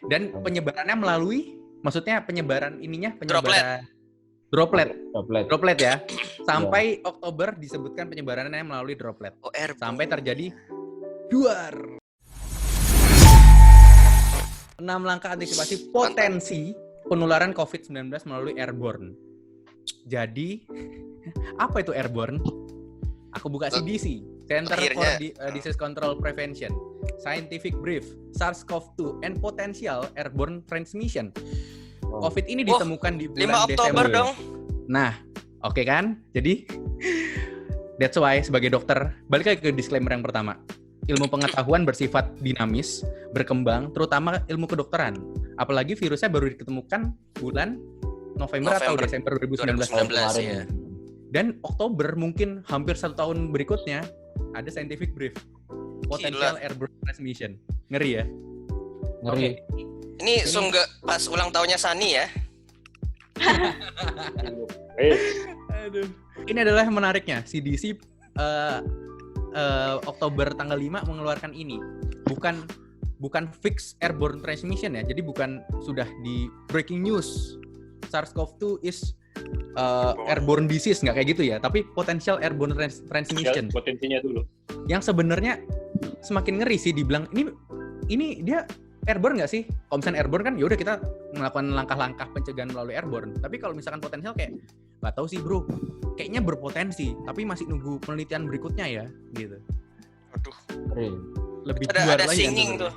Dan penyebarannya melalui, maksudnya penyebaran droplet ya. Sampai Oktober disebutkan penyebarannya melalui droplet. Sampai terjadi duar. 6 langkah antisipasi potensi penularan COVID-19 melalui airborne. Jadi, apa itu airborne? Aku buka CDC, Center for Disease Control Prevention, Scientific Brief, SARS-CoV-2 and Potential Airborne Transmission. COVID ini ditemukan di bulan 5 Oktober dong. Nah, oke kan? Jadi, that's why sebagai dokter, balik lagi ke disclaimer yang pertama. Ilmu pengetahuan bersifat dinamis, berkembang, terutama ilmu kedokteran. Apalagi virusnya baru ditemukan bulan November atau Desember 2019 ya. Dan Oktober mungkin hampir 1 tahun berikutnya ada scientific brief potential airborne transmission. Ngeri ya? Ngeri. Ini sungguh pas ulang tahunnya Sani ya. Aduh. Ini adalah menariknya. CDC Oktober tanggal 5 mengeluarkan ini. Bukan fix airborne transmission ya. Jadi bukan sudah di breaking news SARS-CoV-2 is airborne disease, nggak kayak gitu ya, tapi potential airborne transmission. Potensinya dulu. Yang sebenarnya semakin ngeri sih dibilang ini dia airborne nggak sih? Kalau misalnya airborne kan yaudah kita melakukan langkah-langkah pencegahan melalui airborne. Tapi kalau misalkan potensial kayak nggak tahu sih bro, kayaknya berpotensi, tapi masih nunggu penelitian berikutnya ya, gitu. Aduh. Lebih ada lagi singing tuh.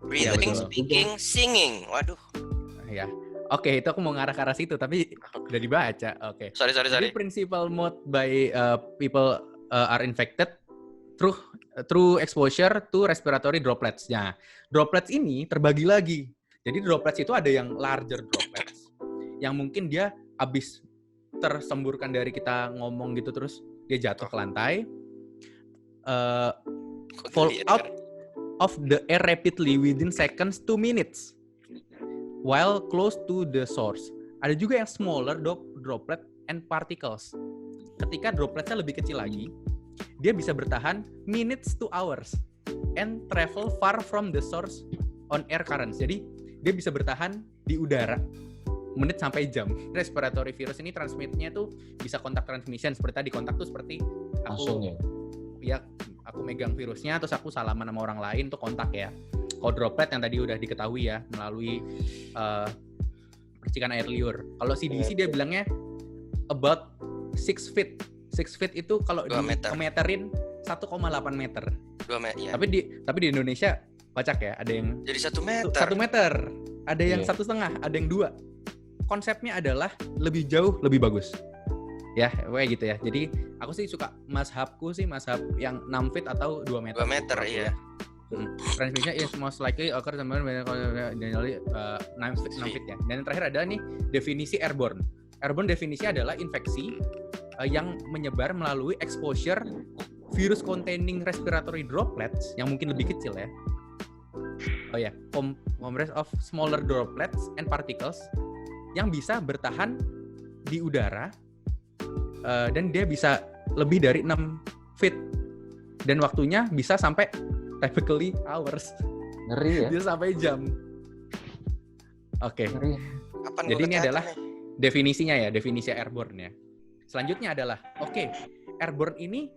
Breathing, speaking, singing. Waduh. Ya. Oke, itu aku mau ngarah ke arah situ, tapi udah dibaca. Oke. Sorry. Jadi principal mode by people are infected through exposure to respiratory droplets. Nah, droplets ini terbagi lagi. Jadi droplets itu ada yang larger droplets, yang mungkin dia habis tersemburkan dari kita ngomong gitu terus dia jatuh ke lantai, fall out of the air rapidly within seconds to minutes. While close to the source. Ada juga yang smaller droplet and particles. Ketika dropletnya lebih kecil lagi, dia bisa bertahan minutes to hours and travel far from the source on air currents. Jadi, dia bisa bertahan di udara menit sampai jam. Respiratory virus ini transmitnya tuh bisa kontak transmission. Seperti tadi, kontak tuh seperti aku aku megang virusnya terus aku salaman sama orang lain tuh kontak ya. Kalau droplet yang tadi udah diketahui ya melalui percikan air liur. Kalau CDC dia bilangnya about 6 feet. 6 feet itu kalau dimeterin 1,8 meter. 2 meter. Ya. Tapi di Indonesia pacak ya, ada yang jadi 1 meter. 1 meter. Ada yang 1,5, ada yang 2. Konsepnya adalah lebih jauh, lebih bagus. Ya, kayak gitu ya. Jadi aku sih suka mazhab yang 6 feet atau 2 meter. 2 meter iya. Transmission is most likely occur generally 6 feet ya. Dan yang terakhir adalah nih definisi airborne. Airborne definisinya adalah infeksi yang menyebar melalui exposure virus containing respiratory droplets yang mungkin lebih kecil ya. Oh ya, comprised of smaller droplets and particles yang bisa bertahan di udara dan dia bisa lebih dari 6 feet dan waktunya bisa sampai typically hours. Ngeri ya. Bisa sampai jam. Oke. Ngeri. Jadi ini adalah definisinya ya, definisi airborne ya. Selanjutnya adalah, airborne ini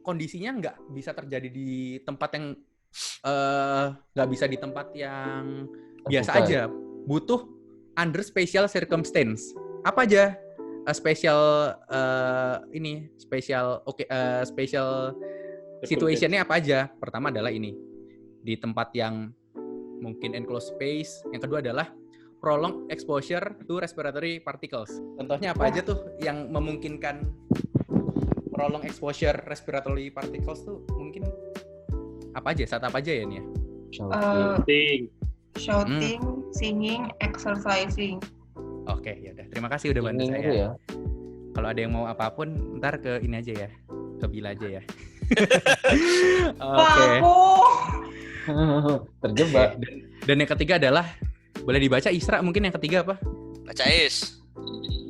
kondisinya nggak bisa terjadi di tempat yang nggak bisa di tempat yang biasa aja. Butuh under special circumstance. Apa aja? Special situationnya apa aja? Pertama adalah ini di tempat yang mungkin enclosed space. Yang kedua adalah prolonged exposure to respiratory particles. Contohnya apa aja tuh yang memungkinkan prolonged exposure respiratory particles tuh mungkin apa aja? Saat apa aja ya nih? Shouting, singing, exercising. Oke, ya udah. Terima kasih udah bantu saya. Ya. Kalau ada yang mau apapun, ntar ke ini aja ya, ke Bila aja ya. Oke. Terjebak. Dan yang ketiga adalah boleh dibaca Isra mungkin yang ketiga apa? Baca Is.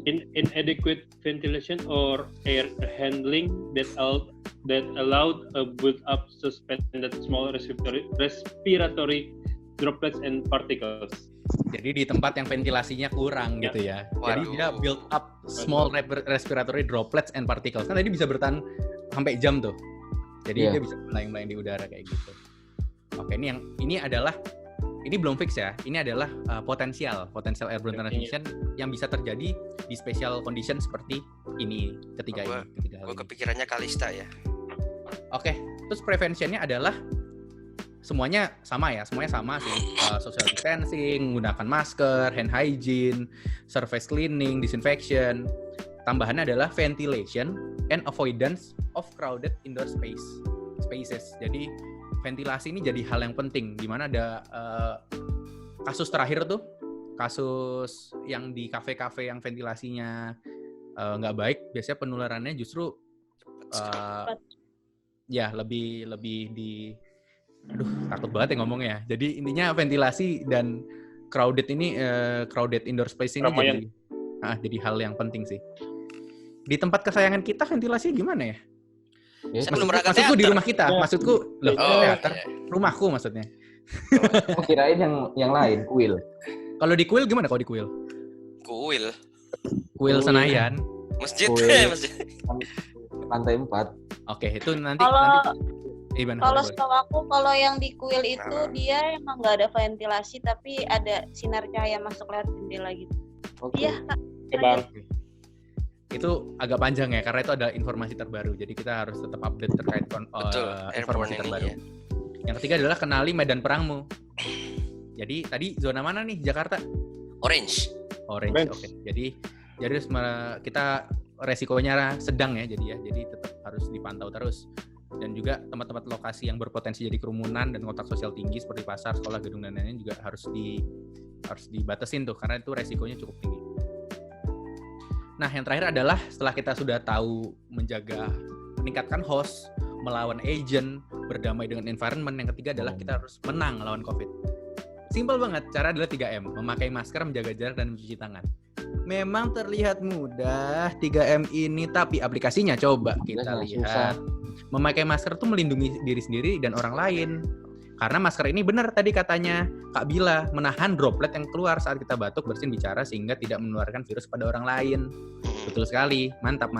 Inadequate ventilation or air handling that allowed a build-up suspended small respiratory droplets and particles. Jadi di tempat yang ventilasinya kurang Ya. gitu ya. Jadi Waduh. dia build up small respiratory droplets and particles. Kan tadi bisa bertahan sampai jam tuh. Jadi Iya. dia bisa melayang-layang di udara kayak gitu. Oke, ini belum fix ya. Ini adalah potensial airborne transmission yang bisa terjadi di special condition seperti ini, ketiga hal Gue ini. kepikirannya Kalista ya. Oke, terus preventionnya adalah semuanya sama sih. Social distancing, menggunakan masker, hand hygiene, surface cleaning, disinfection. Tambahannya adalah ventilation and avoidance of crowded indoor spaces. Jadi ventilasi ini jadi hal yang penting. Di mana ada kasus terakhir tuh, kasus yang di kafe-kafe yang ventilasinya nggak baik, biasanya penularannya justru ya lebih di takut banget ya ngomongnya. Jadi intinya ventilasi dan crowded indoor space ini jadi hal yang penting sih. Di tempat kesayangan kita ventilasi gimana ya? Saya belum pernah ke Maksudku di teater. rumah kita, maksudku loh, Oh, teater, iya. rumahku maksudnya. Oh, kirain yang lain, kuil. Kalau di kuil gimana kalau di kuil? Kuil. Kuil Senayan. Masjid. Kuil. Masjid. Lantai 4. Oke, itu nanti gimana? Kalau Boleh. setahu aku, kalau yang di kuil itu dia emang nggak ada ventilasi, tapi ada sinar cahaya masuk lewat jendela gitu. Oke. Iya, Bang. Itu agak panjang ya, karena itu ada informasi terbaru. Jadi kita harus tetap update terkait Betul. informasi Airborne terbaru. ini ya. Yang ketiga adalah kenali medan perangmu. Jadi tadi zona mana nih Jakarta? Orange. Orange. Orange. Oke. Jadi kita resikonya sedang ya, jadi tetap harus dipantau terus. Dan juga tempat-tempat lokasi yang berpotensi jadi kerumunan dan kontak sosial tinggi seperti pasar, sekolah, gedung dan lain-lain juga harus dibatasin tuh, karena itu resikonya cukup tinggi. Nah, yang terakhir adalah setelah kita sudah tahu meningkatkan host, melawan agent, berdamai dengan environment, yang ketiga adalah kita harus menang melawan COVID. Simpel banget, cara adalah 3M, memakai masker, menjaga jarak, dan mencuci tangan. Memang terlihat mudah 3M ini, tapi aplikasinya coba kita lihat. Memakai masker tuh melindungi diri sendiri dan orang lain. Karena masker ini benar tadi katanya Kak Bila, menahan droplet yang keluar saat kita batuk, bersin, bicara, sehingga tidak menularkan virus pada orang lain. Betul sekali, mantap.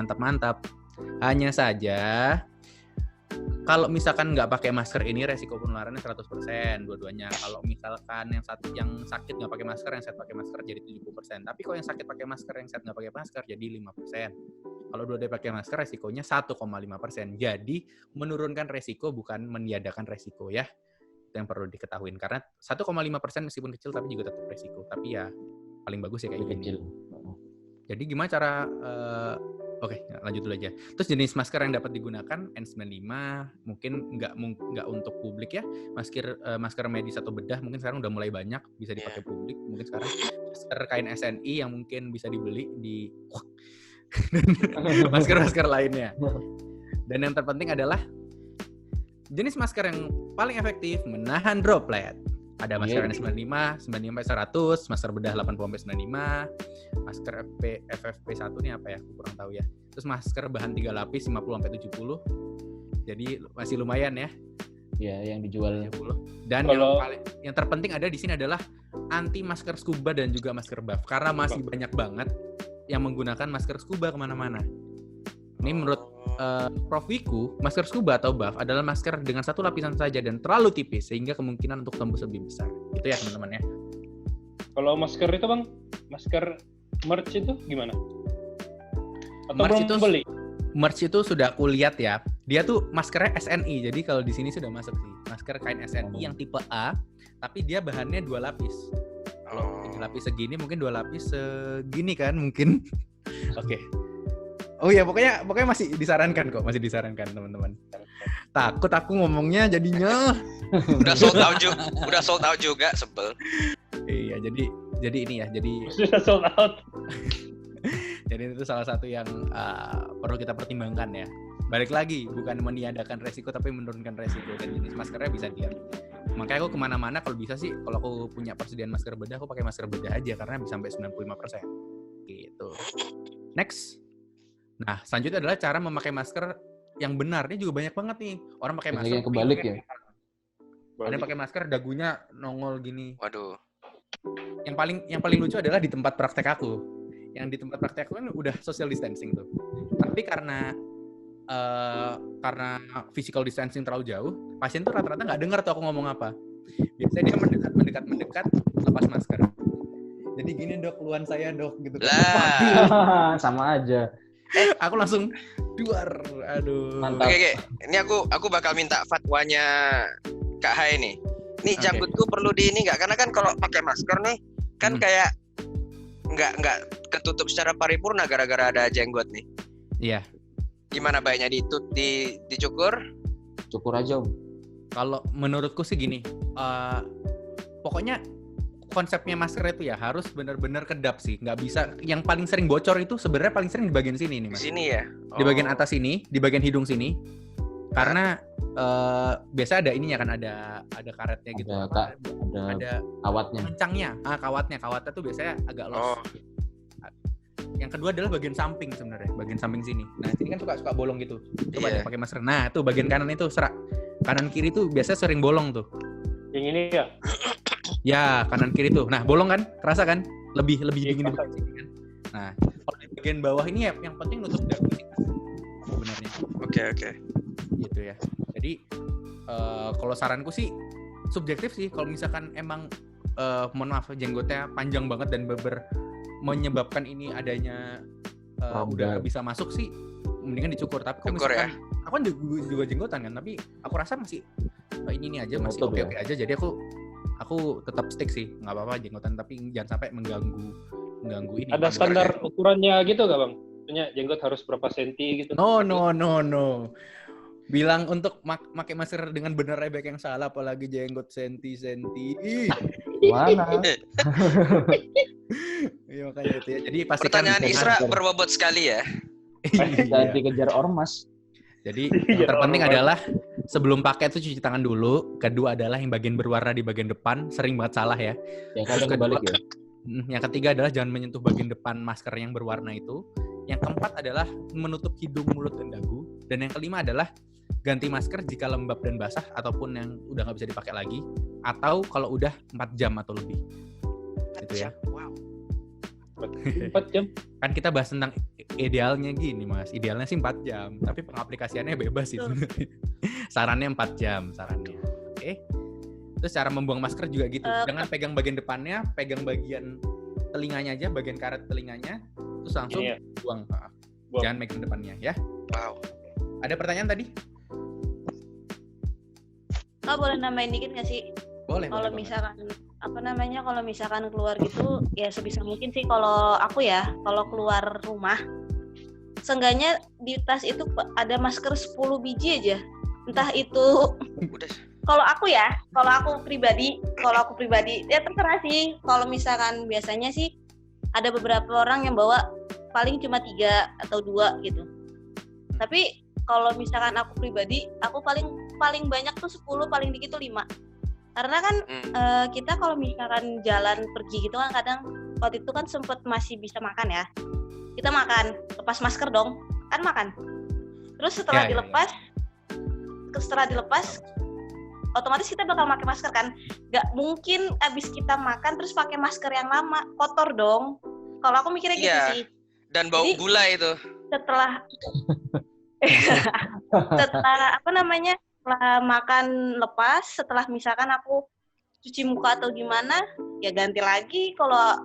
Hanya saja, kalau misalkan nggak pakai masker ini resiko penularannya 100% dua-duanya. Kalau misalkan yang sakit nggak pakai masker, yang sehat pakai masker jadi 70%. Tapi kalau yang sakit pakai masker, yang sehat nggak pakai masker jadi 5%. Kalau dua-duanya pakai masker resikonya 1,5%. Jadi menurunkan resiko bukan meniadakan resiko ya. Itu yang perlu diketahui. Karena 1,5% meskipun kecil tapi juga tetap resiko. Tapi ya paling bagus ya kayak gini. Kecil. Jadi gimana cara Oke, lanjut dulu aja. Terus jenis masker yang dapat digunakan N95 mungkin nggak untuk publik ya. Masker medis atau bedah mungkin sekarang udah mulai banyak bisa dipakai publik. Mungkin sekarang masker kain SNI yang mungkin bisa dibeli di masker-masker lainnya. Dan yang terpenting adalah jenis masker yang paling efektif menahan droplet. Ada masker N95, 95-100, masker bedah 80-95, masker FFP1 ini apa ya? Aku kurang tahu ya. Terus masker bahan 3 lapis 50-70. Jadi masih lumayan ya. Ya, yang dijual. 70. Dan yang terpenting ada di sini adalah anti masker scuba dan juga masker buff. Karena masih banyak banget yang menggunakan masker scuba kemana-mana. Ini menurut Prof. Wiku, masker scuba atau buff adalah masker dengan satu lapisan saja dan terlalu tipis sehingga kemungkinan untuk tembus lebih besar. Itu ya teman-teman ya. Kalau masker itu Bang, masker merch itu gimana? Atau Merch belum beli? Merch itu sudah aku lihat ya. Dia tuh maskernya SNI. Jadi kalau di sini sudah masuk sih. Masker kain SNI yang tipe A, tapi dia bahannya 2 lapis. Kalau 3 lapis segini mungkin 2 lapis segini kan mungkin. Oke. Oh iya, pokoknya masih disarankan kok, teman-teman. Takut aku ngomongnya jadinya. Udah sold out juga, sebel. Iya, jadi ini ya, Sudah sold out. jadi itu salah satu yang perlu kita pertimbangkan ya. Balik lagi, bukan meniadakan resiko tapi menurunkan resiko, dan jenis maskernya bisa dilihat. Makanya aku kemana-mana kalau bisa sih, kalau aku punya persediaan masker bedah, aku pakai masker bedah aja karena bisa sampai 95%. Gitu. Next. Nah, selanjutnya adalah cara memakai masker yang benar. Ini juga banyak banget nih. Orang pakai masker yang kebalik ya. Ada yang pakai masker dagunya nongol gini. Waduh. Yang paling lucu adalah di tempat praktek aku. Yang di tempat praktek aku kan udah social distancing tuh. Tapi karena physical distancing terlalu jauh, pasien tuh rata-rata nggak dengar tuh aku ngomong apa. Biasanya dia mendekat, lepas masker. Jadi gini dok, keluhan saya dok gitu. Lah. Sama aja. Aku langsung duar, aduh. Mantap. Oke. Ini aku bakal minta fatwanya Kak Hai nih. Nih Oke. janggutku perlu di ini nggak? Karena kan kalau pakai masker nih kan kayak nggak ketutup secara paripurna gara-gara ada jenggot nih. Iya. Gimana baiknya dicukur? Cukur aja Om. Kalau menurutku sih gini, pokoknya konsepnya masker itu ya harus benar-benar kedap sih, nggak bisa. Yang paling sering bocor itu sebenarnya paling sering di bagian sini nih Di mas. sini ya. Di bagian atas ini, di bagian hidung sini, karena biasa ada ininya kan, ada karetnya gitu, Ada ada kawatnya. kencangnya, kawatnya tuh biasanya agak Oh. los. Yang kedua adalah bagian samping sebenarnya, bagian samping sini. Nah sini kan suka bolong gitu. Coba Iya. deh pakai masker. Nah tuh bagian kanan itu serak, kanan kiri tuh biasanya sering bolong tuh. Yang ini ya. Ya kanan kiri tuh. Nah bolong kan, kerasa kan? Lebih Iya, dingin di kerasa. bagian sini kan. Nah kalau di bagian bawah ini ya yang penting nutup dagu sih mas. Sebenarnya. Oke. Gitu ya. Jadi kalau saranku sih subjektif sih. Kalau misalkan emang mohon maaf jenggotnya panjang banget dan menyebabkan ini adanya udah nggak bisa masuk sih, mendingan dicukur. Tapi kalau Cukur misalkan aku kan juga jenggotan kan, tapi aku rasa masih ini aja masih Nutup oke aja. Jadi aku tetap stick sih, nggak apa-apa jenggotan, tapi jangan sampai mengganggu ini. Ada standar ukurannya gitu nggak bang? Maksudnya jenggot harus berapa senti gitu? No. Bilang untuk pakai masker dengan benar baik yang salah, apalagi jenggot senti. Mana? Iya makanya itu ya. Jadi pastikan Pertanyaan Isra berbobot sekali ya. Jangan Iya. dikejar ormas. Jadi yang terpenting adalah sebelum pakai itu cuci tangan dulu. Kedua adalah yang bagian berwarna di bagian depan, sering banget salah ya. Ya kadang Terus kebalik ya. Yang ketiga adalah jangan menyentuh bagian depan masker yang berwarna itu. Yang keempat adalah menutup hidung, mulut, dan dagu. Dan yang kelima adalah ganti masker jika lembab dan basah ataupun yang udah nggak bisa dipakai lagi. Atau kalau udah 4 jam atau lebih. Gitu ya. Wow. 4 jam. Kan kita bahas tentang idealnya gini mas. Idealnya sih 4 jam. Tapi pengaplikasiannya bebas sih sebenarnya. Sarannya 4 jam sarannya. Oke. Terus cara membuang masker juga gitu. Jangan pegang bagian depannya, pegang bagian telinganya aja, bagian karet telinganya. Terus langsung Ini ya. buang. Buang. Jangan megang depannya ya. Wow. Ada pertanyaan tadi? Kak boleh nambahin dikit nggak sih? Boleh. Kalau boleh misalkan kalau misalkan keluar gitu ya sebisa mungkin sih kalau aku ya kalau keluar rumah seenggaknya di tas itu ada masker 10 biji aja. Entah itu Udah. kalau aku pribadi ya terserah sih. Kalau misalkan biasanya sih ada beberapa orang yang bawa paling cuma 3 atau 2 gitu. Tapi kalau misalkan aku pribadi, aku paling banyak tuh 10, paling dikit tuh 5. Karena kan kita kalau misalkan jalan pergi gitu kan kadang waktu itu kan sempet masih bisa makan ya. Kita makan, lepas masker dong, kan makan. Terus setelah dilepas, otomatis kita bakal pakai masker kan. Gak mungkin abis kita makan terus pakai masker yang lama, kotor dong. Kalau aku mikirnya gitu Iya. sih. Dan bau Jadi, gula itu. Setelah setelah makan lepas, setelah misalkan aku cuci muka atau gimana, ya ganti lagi. Kalau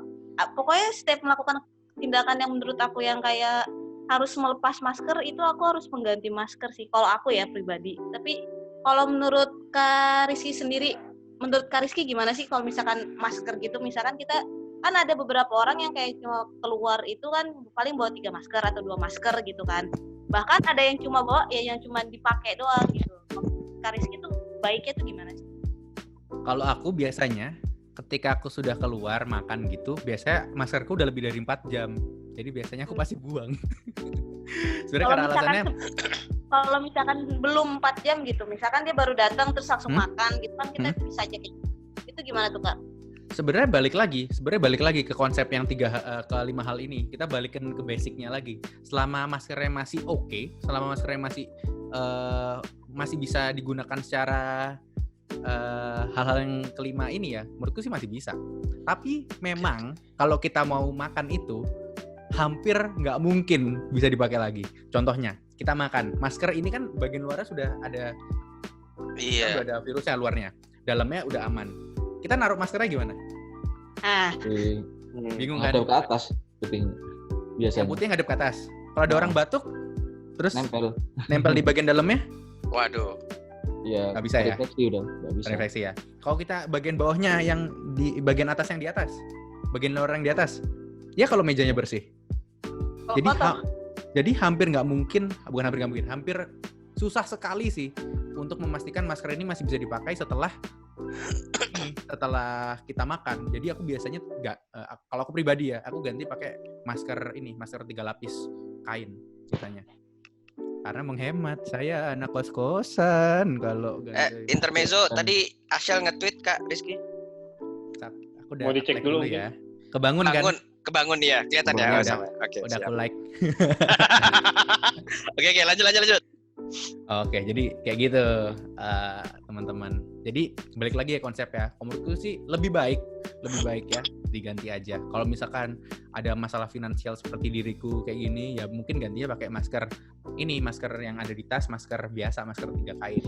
pokoknya setiap melakukan tindakan yang menurut aku yang kayak harus melepas masker, itu aku harus mengganti masker sih. Kalau aku ya pribadi. Tapi kalau menurut Kak Rizky sendiri, menurut Kak Rizky gimana sih kalau misalkan masker gitu, misalkan kita kan ada beberapa orang yang kayak cuma keluar itu kan paling bawa 3 masker atau 2 masker gitu kan. Bahkan ada yang cuma bawa ya yang cuma dipakai doang gitu. Kak Rizky tuh baiknya tuh gimana sih? Kalau aku biasanya ketika aku sudah keluar makan gitu, biasanya maskerku udah lebih dari 4 jam. Jadi biasanya aku pasti buang. Sebenarnya karena alasannya kalau misalkan belum 4 jam gitu, misalkan dia baru datang terus langsung makan gitu kan kita bisa aja gitu. Itu gimana tuh Kak? sebenarnya balik lagi ke konsep yang 5 hal ini. Kita balikin ke basicnya lagi. Selama maskernya masih oke, selama maskernya masih bisa digunakan secara hal-hal yang kelima ini ya, menurutku sih masih bisa. Tapi memang kalau kita mau makan itu hampir nggak mungkin bisa dipakai lagi. Contohnya, kita makan masker ini kan bagian luarnya sudah ada, Iya. sudah ada virusnya luarnya, dalamnya udah aman. Kita naruh maskernya gimana? Ah, Di Bingung kan? ngadep ke atas putih Yang biasanya. putih ngadep ke atas. Kalau ada orang batuk, terus Nempel. nempel di bagian dalamnya, Waduh. Iya. Nggak bisa ya? Refleksi udah nggak bisa. refleksi ya. Kalau kita bagian bawahnya yang di bagian atas yang di atas, bagian luar yang di atas, ya kalau mejanya bersih. Jadi kotor. jadi hampir nggak mungkin, bukan hampir nggak mungkin, hampir susah sekali sih untuk memastikan masker ini masih bisa dipakai setelah kita makan. Jadi aku biasanya nggak, kalau aku pribadi ya, aku ganti pakai masker 3 lapis kain biasanya. Karena menghemat, saya anak kos-kosan kalau ganti. Intermezzo tadi Asyal nge-tweet Kak Rizky. Aku udah Mau dicek like dulu ya. Kebangun kan? Kebangun ya, kelihatan ya. Kebangun, Oh, sama. Oke, Udah siap. aku like. Oke, lanjut. Oke, jadi kayak gitu teman-teman. Jadi balik lagi ya konsep ya. Menurutku sih lebih baik ya diganti aja. Kalau misalkan ada masalah finansial seperti diriku kayak gini, ya mungkin gantinya pakai masker yang ada di tas, masker biasa, masker 3 kain.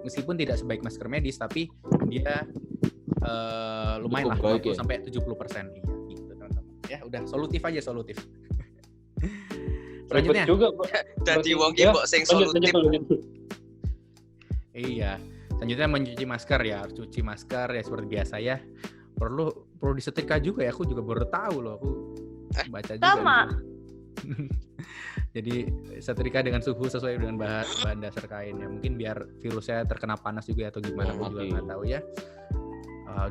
Meskipun tidak sebaik masker medis, tapi dia lumayan lah, Cukup baik 50 ya. sampai 70%. Iya, gitu teman-teman. Ya udah solutif. Ribet Selanjutnya. juga, Pak. Dadi wong Ya, ki mbok sing lanjut. solutif. Iya. Selanjutnya mencuci masker ya, harus cuci masker ya seperti biasa ya. Perlu disetrika juga ya, aku juga baru tahu loh, aku baca juga. Sama. gitu. Jadi setrika dengan suhu sesuai dengan bahan dasar kain ya. Mungkin biar virusnya terkena panas juga atau gimana, aku juga Mati. nggak tahu ya.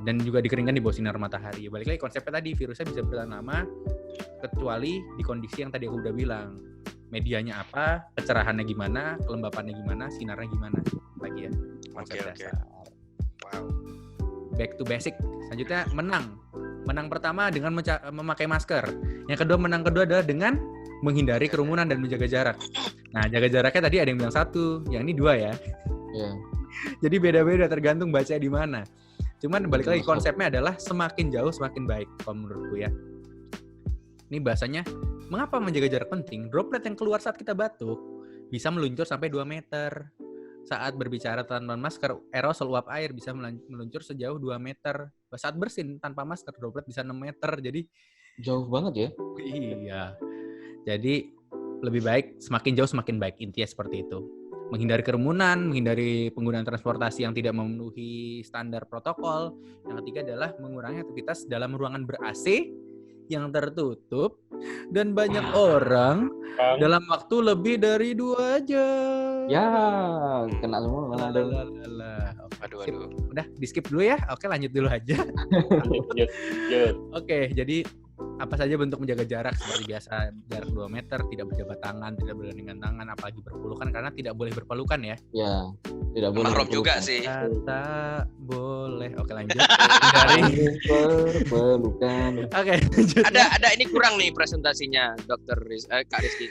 Dan juga dikeringkan di bawah sinar matahari. Balik lagi konsepnya tadi, virusnya bisa bertahan lama kecuali di kondisi yang tadi aku udah bilang. Medianya apa, kecerahannya gimana, kelembapannya gimana, sinarnya gimana. Lagi ya, konsep Oke. dasar. Wow. Back to basic. Selanjutnya menang. Menang pertama dengan memakai masker. Yang kedua adalah dengan menghindari kerumunan dan menjaga jarak. Nah, jaga jaraknya tadi ada yang bilang 1, yang ini 2 ya. Iya. Jadi beda-beda tergantung baca di mana. Cuman balik lagi Masuk. konsepnya adalah semakin jauh semakin baik kalau menurutku ya. Ini bahasanya, mengapa menjaga jarak penting? Droplet yang keluar saat kita batuk bisa meluncur sampai 2 meter. Saat berbicara tanpa masker, aerosol uap air bisa meluncur sejauh 2 meter. Saat bersin tanpa masker, droplet bisa 6 meter. Jadi Jauh banget ya. iya. Jadi lebih baik semakin jauh semakin baik, intinya seperti itu. Menghindari kerumunan, menghindari penggunaan transportasi yang tidak memenuhi standar protokol. Yang ketiga adalah mengurangi aktivitas dalam ruangan ber-AC yang tertutup dan banyak orang Bang. dalam waktu lebih dari 2 jam. Ya, kena semua mana ada. Oke, Waduh. udah di skip dulu ya. Oke, lanjut dulu aja. Lanjut. Oke, jadi apa saja bentuk menjaga jarak seperti biasa, jarak 2 meter, tidak berjabat tangan, tidak bergandengan tangan, apalagi berpelukan karena tidak boleh berpelukan ya. Ya, tidak boleh. Mahrum juga berpelukan. sih. Kata boleh. Oke, lanjut. Dari Berpelukan. Oke, lanjut. Ada ini kurang nih presentasinya Kak Rizky.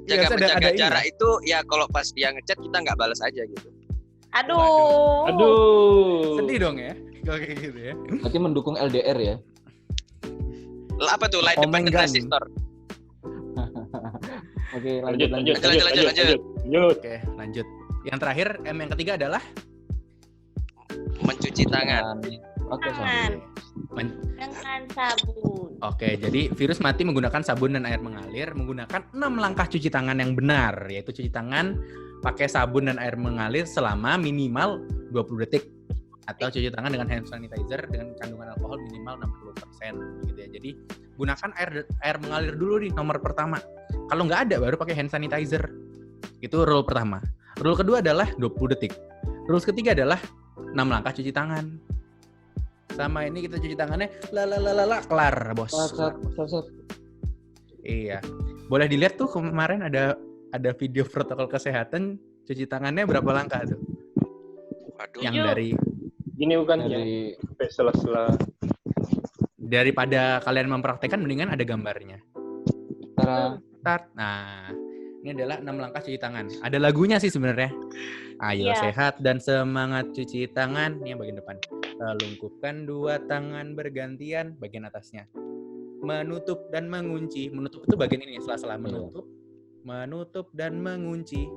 Iya, ada Menjaga ini. jarak itu ya kalau pas dia ngechat kita nggak balas aja gitu. Aduh. Aduh. Sedih dong ya. Kalau kayak gitu ya. Berarti mendukung LDR ya. Lah, apa tuh? Line Omeng Dependent gun. Resistor. Oke, Lanjut. lanjut. Lanjut. Oke, lanjut. Yang terakhir, yang ketiga adalah Mencuci tangan. Oke, Tangan. men- Dengan sabun. Oke, jadi virus mati menggunakan sabun dan air mengalir, menggunakan 6 langkah cuci tangan yang benar, yaitu cuci tangan pakai sabun dan air mengalir selama minimal 20 detik. Atau cuci tangan dengan hand sanitizer dengan kandungan alkohol minimal 60% gitu ya. Jadi gunakan air mengalir dulu nih nomor pertama. Kalau nggak ada baru pakai hand sanitizer. Itu rule pertama. Rule kedua adalah 20 detik. Rule ketiga adalah 6 langkah cuci tangan. Sama ini kita cuci tangannya kelar, bos. Set. Iya. Boleh dilihat tuh kemarin ada video protokol kesehatan cuci tangannya berapa langkah tuh? Waduh. Yang Yuk. dari Gini bukan ya? Dari Sampai sela-sela. daripada kalian mempraktekkan mendingan ada gambarnya. cara Start. Nah, Ini adalah 6 langkah cuci tangan. Ada lagunya sih sebenarnya. Ayo Iya. sehat dan semangat cuci tangan. Ini yang bagian depan. Lungkupkan 2 tangan bergantian, bagian atasnya. Menutup dan mengunci. Menutup itu bagian ini, sela-sela menutup. Menutup dan mengunci.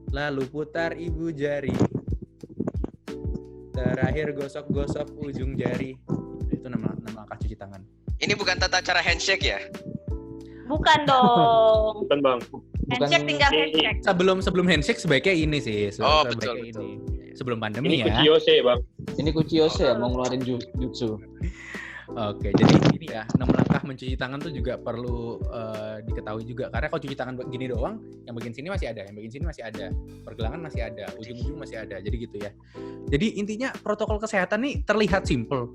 Lalu putar ibu jari. Terakhir gosok-gosok ujung jari. Itu 6 langkah cuci tangan. Ini bukan tata cara handshake ya? Bukan dong. Bukan bang. Handshake tinggal handshake. Sebelum handshake sebaiknya ini sih. Oh, Sebaiknya betul. ini. Sebelum pandemi Ini ya. Kuchiyose bang. Ini Kuchiyose ya mau ngeluarin jutsu. Oke, jadi ini ya 6 langkah mencuci tangan tuh juga perlu diketahui juga. Karena kalau cuci tangan begini doang, yang bagian sini masih ada, yang bagian sini masih ada, pergelangan masih ada, ujung-ujung masih ada. Jadi gitu ya. Jadi intinya protokol kesehatan nih terlihat simple.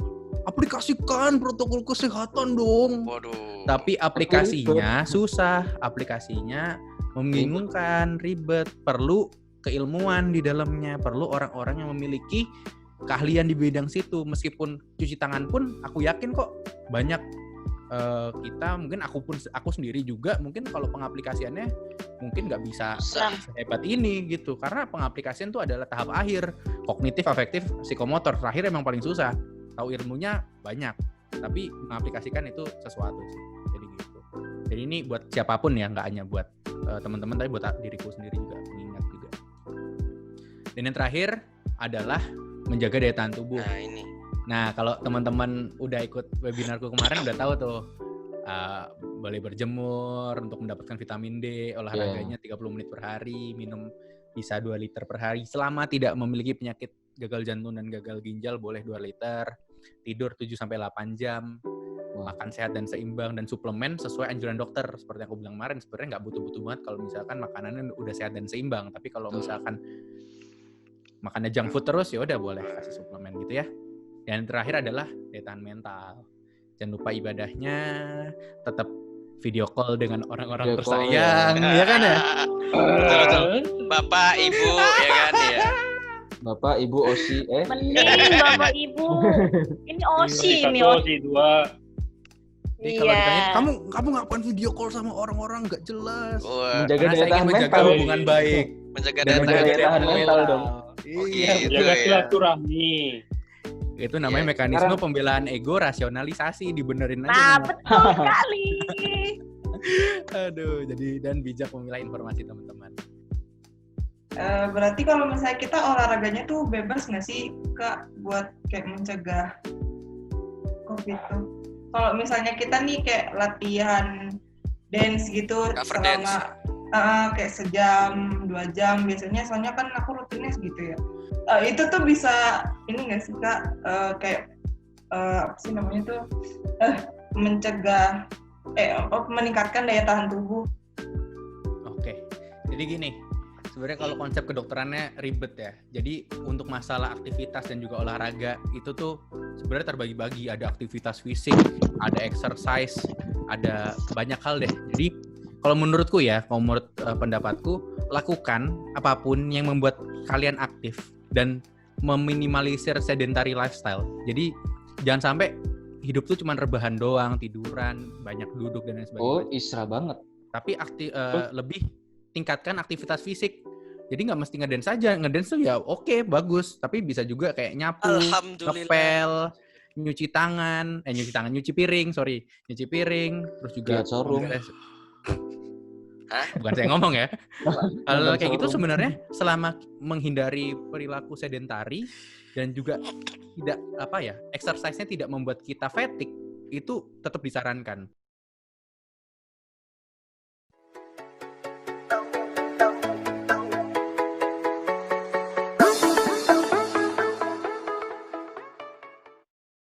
Aplikasikan protokol kesehatan dong. Waduh. Tapi aplikasinya susah, aplikasinya membingungkan, ribet, perlu keilmuan di dalamnya, perlu orang-orang yang memiliki keahlian di bidang situ. Meskipun cuci tangan pun aku yakin kok banyak kita, mungkin aku sendiri juga mungkin kalau pengaplikasiannya mungkin nggak bisa Susah. sehebat ini gitu, karena pengaplikasian itu adalah tahap akhir, kognitif, afektif, psikomotor, terakhir emang paling susah. Tahu ilmunya banyak, tapi mengaplikasikan itu sesuatu sih. Jadi gitu. Jadi ini buat siapapun ya, nggak hanya buat teman-teman, tapi buat diriku sendiri juga, mengingat juga. Dan yang terakhir adalah menjaga daya tahan tubuh. Nah ini. Nah, kalau teman-teman udah ikut webinarku kemarin udah tahu tuh, boleh berjemur untuk mendapatkan vitamin D, olahraganya 30 menit per hari, minum bisa 2 liter per hari, selama tidak memiliki penyakit gagal jantung dan gagal ginjal boleh 2 liter, tidur 7-8 jam, makan sehat dan seimbang, dan suplemen sesuai anjuran dokter. Seperti yang aku bilang kemarin, sebenarnya nggak butuh-butuh banget kalau misalkan makanannya udah sehat dan seimbang, tapi kalau misalkan makannya junk food terus, ya udah boleh kasih suplemen gitu ya. Dan terakhir adalah daya tahan mental. Jangan lupa ibadahnya, tetap video call dengan orang-orang Video call, tersayang, ya kan ya? Betul. Bapak, Ibu, ya kan ya. Bapak, Ibu, Osi, Mending Bapak Ibu. Ini Osi ini Satu, Osi. si dua. Jadi kalau ditanya, Iya. kamu ngapain video call sama orang-orang nggak jelas? Wah, menjaga Karena daya saya ingin tahan menjaga mental. hubungan baik. menjaga Dan daya menjaga tahan daya tahan mental dong. Oh, Iya, gitu. Jaga ya. silaturahmi. itu namanya Iya. mekanisme Sekarang- pembelaan ego, rasionalisasi, dibenerin Nah, aja. betul sekali. Aduh, jadi dan bijak memilah informasi teman-teman. Berarti kalau misalnya kita olahraganya tuh bebas nggak sih Kak buat kayak mencegah COVID tuh? Kalau misalnya kita nih kayak latihan dance gitu Cover selama kayak sejam, 2 jam biasanya, soalnya kan aku rutinnya segitu ya. Itu tuh bisa ini nggak sih Kak, kayak apa sih namanya tuh mencegah meningkatkan daya tahan tubuh. Oke, jadi gini, sebenarnya kalau konsep kedokterannya ribet ya. Jadi untuk masalah aktivitas dan juga olahraga itu tuh sebenarnya terbagi-bagi. Ada aktivitas fisik, ada exercise, ada banyak hal deh. Jadi kalau menurutku ya, kalau menurut pendapatku, lakukan apapun yang membuat kalian aktif dan meminimalisir sedentary lifestyle. Jadi jangan sampai hidup tuh cuma rebahan doang, tiduran, banyak duduk dan lain sebagainya. Oh, Isra banget. Tapi lebih tingkatkan aktivitas fisik. Jadi nggak mesti ngedance saja. Ngedance tuh ya oke, bagus. Tapi bisa juga kayak nyapu, Alhamdulillah. ngepel, nyuci piring, nyuci piring, terus juga Lihat showroom. Hah? Bukan saya ngomong ya. Hal Nonton kayak gitu showroom. sebenarnya selama menghindari perilaku sedentari dan juga tidak exercise-nya tidak membuat kita fatigue, itu tetap disarankan.